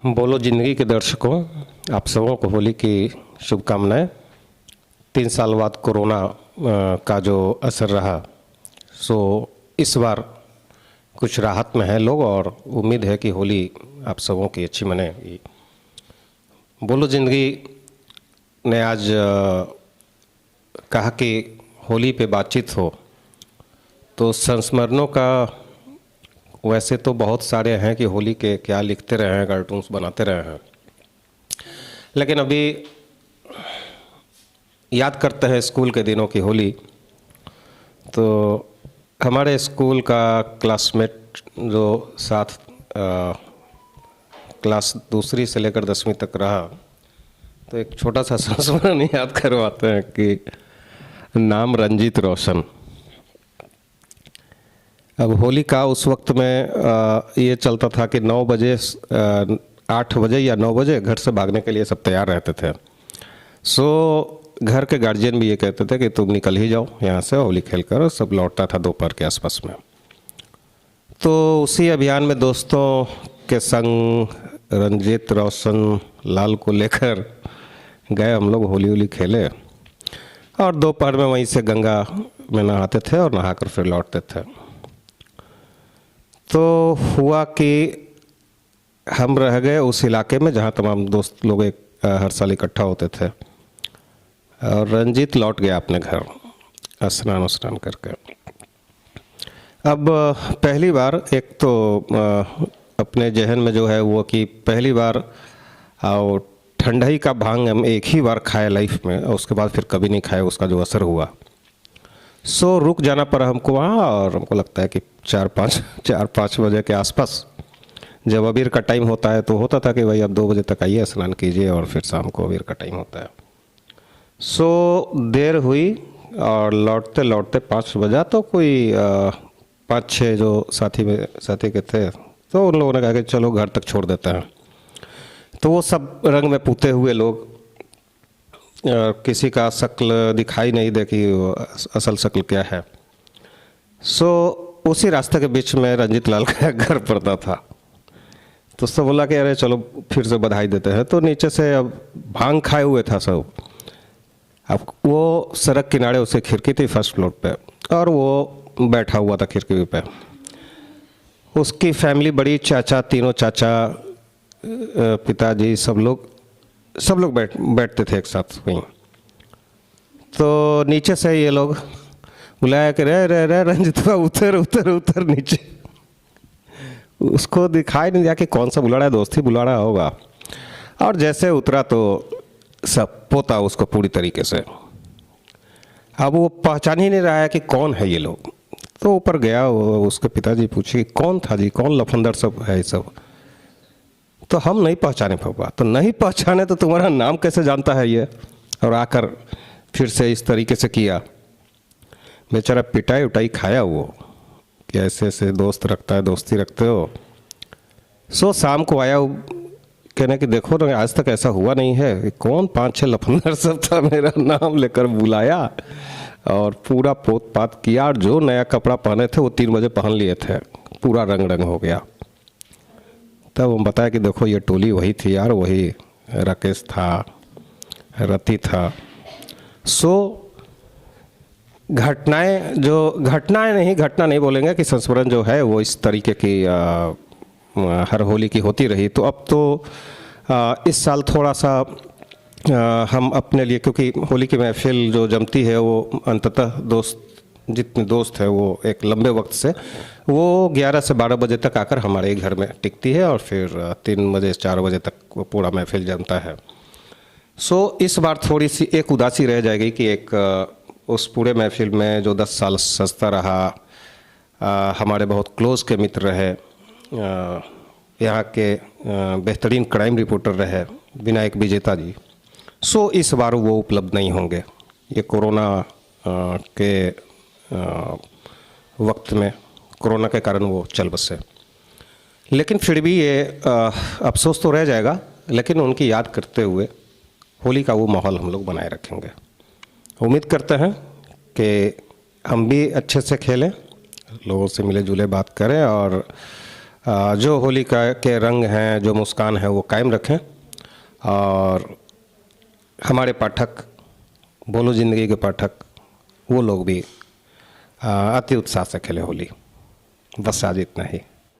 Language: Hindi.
बोलो ज़िंदगी के दर्शकों, आप सबों को होली की शुभकामनाएं। 3 साल बाद कोरोना का जो असर रहा, सो इस बार कुछ राहत में है लोग और उम्मीद है कि होली आप सबों की अच्छी मनेगी। बोलो ज़िंदगी ने आज कहा कि होली पे बातचीत हो, तो संस्मरणों का वैसे तो बहुत सारे हैं कि होली के क्या लिखते रहे हैं, कार्टून्स बनाते रहे हैं, लेकिन अभी याद करते हैं स्कूल के दिनों की होली। तो हमारे स्कूल का क्लासमेट जो साथ क्लास दूसरी से लेकर 10वीं तक रहा, तो एक छोटा सा संस्मरण याद करवाते हैं कि नाम रंजीत रोशन। अब होली का उस वक्त में ये चलता था कि 9 बजे 8 बजे या 9 बजे घर से भागने के लिए सब तैयार रहते थे। सो घर के गार्जियन भी ये कहते थे कि तुम निकल ही जाओ यहाँ से, होली खेल कर। सब लौटता था दोपहर के आसपास में। तो उसी अभियान में दोस्तों के संग रंजीत रोशन लाल को लेकर गए हम लोग, होली खेले और दोपहर में वहीं से गंगा में नहाते थे और नहाकर फिर लौटते थे। तो हुआ कि हम रह गए उस इलाके में जहाँ तमाम दोस्त लोग हर साल इकट्ठा होते थे, और रंजीत लौट गया अपने घर स्नान करके। अब पहली बार एक तो अपने जहन में जो है वो कि पहली बार और ठंडाई का भांग हम एक ही बार खाए लाइफ में, और उसके बाद फिर कभी नहीं खाए, उसका जो असर हुआ। सो रुक जाना पड़ा हमको वहाँ, और हमको लगता है कि 4-5 बजे के आसपास जब अबीर का टाइम होता है तो होता था कि भाई अब 2 बजे तक आइए, स्नान कीजिए, और फिर शाम को अबीर का टाइम होता है। सो देर हुई और लौटते लौटते 5 बजा, तो कोई 5-6 जो साथी के थे, तो उन लोगों ने कहा कि चलो घर तक छोड़ देते हैं। तो वो सब रंग में पुते हुए लोग, किसी का शक्ल दिखाई नहीं दे कि असल शक्ल क्या है। सो उसी रास्ते के बीच में रंजीत लाल का घर पड़ता था। तो उसने बोला कि अरे चलो फिर से बधाई देते हैं। तो नीचे से अब भांग खाए हुए था सब। अब वो सड़क किनारे, उसे खिड़की थी फर्स्ट फ्लोर पे, और वो बैठा हुआ था खिड़की पे। उसकी फैमिली बड़ी, चाचा, तीनों चाचा, पिताजी, सब लोग बैठते थे एक साथ वहीं। तो नीचे से ये लोग बुलाया कि रे रंजित उतर नीचे। उसको दिखाई नहीं दिया कि कौन सा बुला रहा है, दोस्त ही बुला रहा होगा। और जैसे उतरा तो सब पोता उसको पूरी तरीके से। अब वो पहचान ही नहीं रहा है कि कौन है ये लोग। तो ऊपर गया, उसके पिताजी पूछे कौन था जी, कौन लफंदर सब है सब। तो हम नहीं पहचाने पापा। तो नहीं पहचाने तो तुम्हारा नाम कैसे जानता है ये। और आकर फिर से इस तरीके से किया। बेचारा पिटाई उटाई खाया वो कि ऐसे ऐसे दोस्त रखता है, दोस्ती रखते हो। सो शाम को आया वो कहने कि देखो ना, आज तक ऐसा हुआ नहीं है। कौन 5-6 लफंदर सब था, मेरा नाम लेकर बुलाया और पूरा पोत पात किया। और जो नया कपड़ा पहने थे वो 3 बजे पहन लिए थे, पूरा रंग हो गया। तब हम बताया कि देखो ये टोली वही थी यार, वही राकेश था, रति था। सो घटना नहीं बोलेंगे कि संस्मरण जो है वो इस तरीके की हर होली की होती रही। तो अब तो इस साल थोड़ा सा हम अपने लिए, क्योंकि होली की महफिल जो जमती है वो अंततः जितने दोस्त हैं वो एक लंबे वक्त से वो 11 से 12 बजे तक आकर हमारे घर में टिकती है, और फिर 3 बजे 4 बजे तक वो पूरा महफिल जमता है। सो इस बार थोड़ी सी एक उदासी रह जाएगी कि एक उस पूरे महफिल में जो 10 साल सजता रहा, हमारे बहुत क्लोज के मित्र रहे, यहाँ के बेहतरीन क्राइम रिपोर्टर रहे विनायक विजेता जी। सो इस बार वो उपलब्ध नहीं होंगे, ये कोरोना के वक्त में, कोरोना के कारण वो चल बसे। लेकिन फिर भी ये अफसोस तो रह जाएगा, लेकिन उनकी याद करते हुए होली का वो माहौल हम लोग बनाए रखेंगे। उम्मीद करते हैं कि हम भी अच्छे से खेलें, लोगों से मिले जुले बात करें, और जो होली का के रंग हैं, जो मुस्कान है, वो कायम रखें। और हमारे पाठक, बोलो ज़िंदगी के पाठक, वो लोग भी अति उत्साह से खेले होली। बस आज इतना ही।